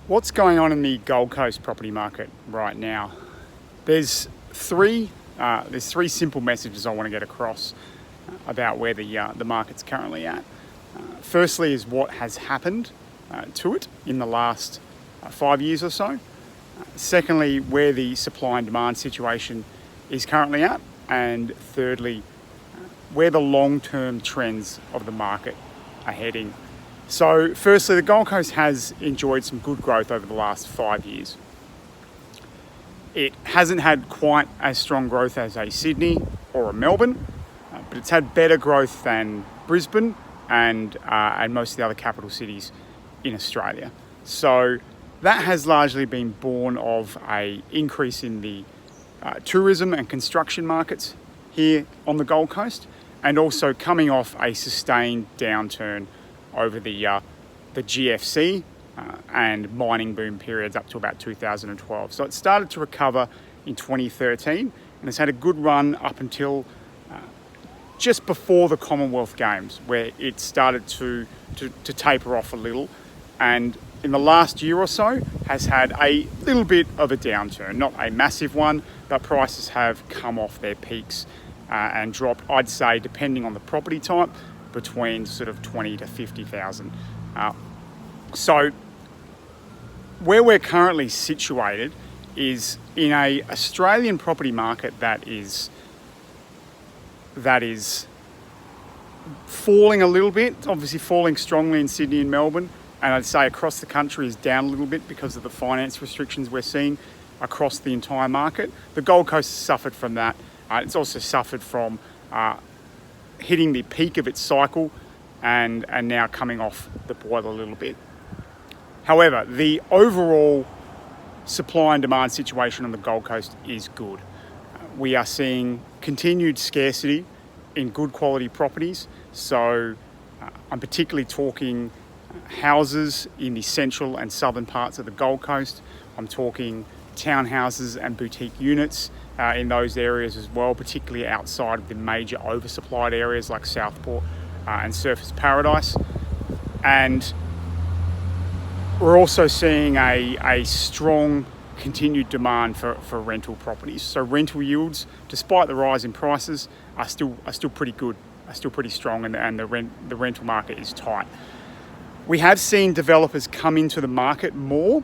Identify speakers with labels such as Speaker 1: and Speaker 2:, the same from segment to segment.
Speaker 1: What's going on in the Gold Coast property market right now? There's three simple messages I want to get across about where the market's currently at. Firstly is what has happened to it in the last 5 years or so. Secondly, where the supply and demand situation is currently at. And thirdly, where the long-term trends of the market are heading. So firstly, the Gold Coast has enjoyed some good growth over the last 5 years. It hasn't had quite as strong growth as a Sydney or a Melbourne, but it's had better growth than Brisbane and most of the other capital cities in Australia. So that has largely been born of an increase in the tourism and construction markets here on the Gold Coast, and also coming off a sustained downturn over the GFC and mining boom periods up to about 2012. So it started to recover in 2013 and it's had a good run up until just before the Commonwealth Games, where it started to taper off a little, and in the last year or so has had a little bit of a downturn. Not a massive one, but prices have come off their peaks and dropped, I'd say, depending on the property type, between sort of 20 to 50,000. So where we're currently situated is in a Australian property market that is falling a little bit, obviously falling strongly in Sydney and Melbourne, and I'd say across the country is down a little bit because of the finance restrictions we're seeing across the entire market. The Gold Coast has suffered from that. It's also suffered from hitting the peak of its cycle and now coming off the boil a little bit. However, the overall supply and demand situation on the Gold Coast is good. We are seeing continued scarcity in good quality properties. So I'm particularly talking houses in the central and southern parts of the Gold Coast. I'm talking townhouses and boutique units in those areas as well, particularly outside of the major oversupplied areas like Southport and Surfers Paradise. And we're also seeing a strong continued demand for rental properties. So rental yields, despite the rise in prices, are still pretty good, are still pretty strong, and the rental market is tight. We have seen developers come into the market more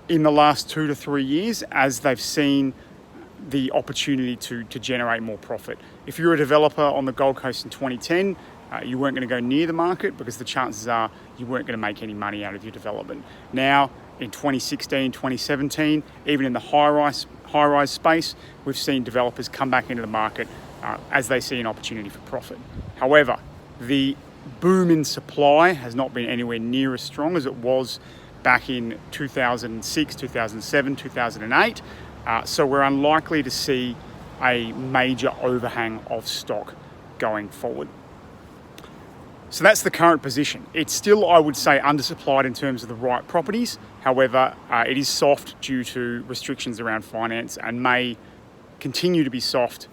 Speaker 1: in the last 2 to 3 years as they've seen the opportunity to generate more profit. If you're a developer on the Gold Coast in 2010, you weren't going to go near the market because the chances are you weren't going to make any money out of your development. Now, in 2016, 2017, even in the high-rise space, we've seen developers come back into the market as they see an opportunity for profit. However, the boom in supply has not been anywhere near as strong as it was back in 2006, 2007, 2008. So we're unlikely to see a major overhang of stock going forward. So that's the current position. It's still, I would say, undersupplied in terms of the right properties. However, it is soft due to restrictions around finance and may continue to be soft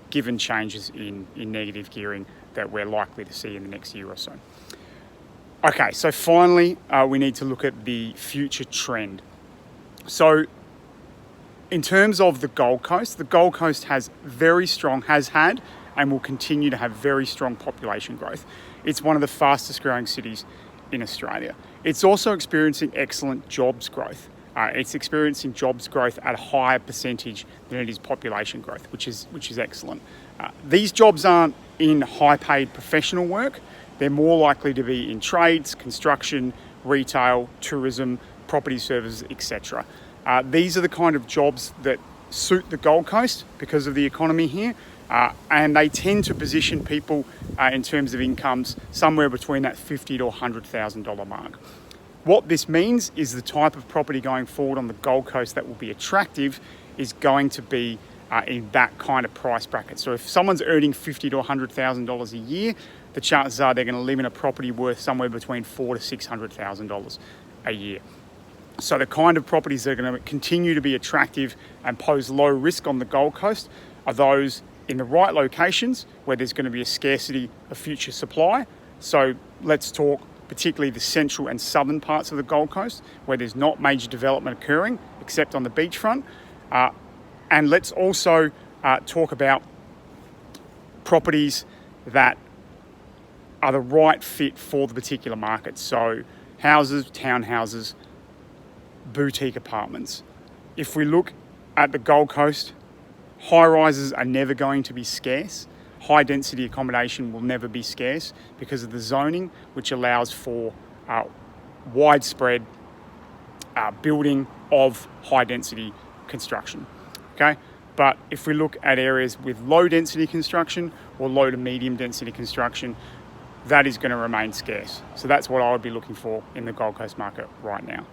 Speaker 1: given changes in negative gearing that we're likely to see in the next year or so. Okay, so finally, we need to look at the future trend. So in terms of the Gold Coast has had and will continue to have very strong population growth. It's one of the fastest growing cities in Australia. It's also experiencing excellent jobs growth. It's experiencing jobs growth at a higher percentage than it is population growth, which is excellent. These jobs aren't in high-paid professional work. They're more likely to be in trades, construction, retail, tourism, property services, etc. These are the kind of jobs that suit the Gold Coast because of the economy here, and they tend to position people in terms of incomes somewhere between that $50,000 to $100,000 mark. What this means is the type of property going forward on the Gold Coast that will be attractive is going to be in that kind of price bracket. So if someone's earning $50,000 to $100,000 a year, the chances are they're going to live in a property worth somewhere between $400,000 to $600,000 a year. So the kind of properties that are going to continue to be attractive and pose low risk on the Gold Coast are those in the right locations where there's going to be a scarcity of future supply. So let's talk particularly the central and southern parts of the Gold Coast, where there's not major development occurring, except on the beachfront. And let's also talk about properties that are the right fit for the particular market. So houses, townhouses, boutique apartments. If we look at the Gold Coast, high-rises are never going to be scarce. High-density accommodation will never be scarce because of the zoning, which allows for widespread building of high-density construction. Okay, but if we look at areas with low-density construction or low to medium-density construction, that is going to remain scarce. So that's what I would be looking for in the Gold Coast market right now.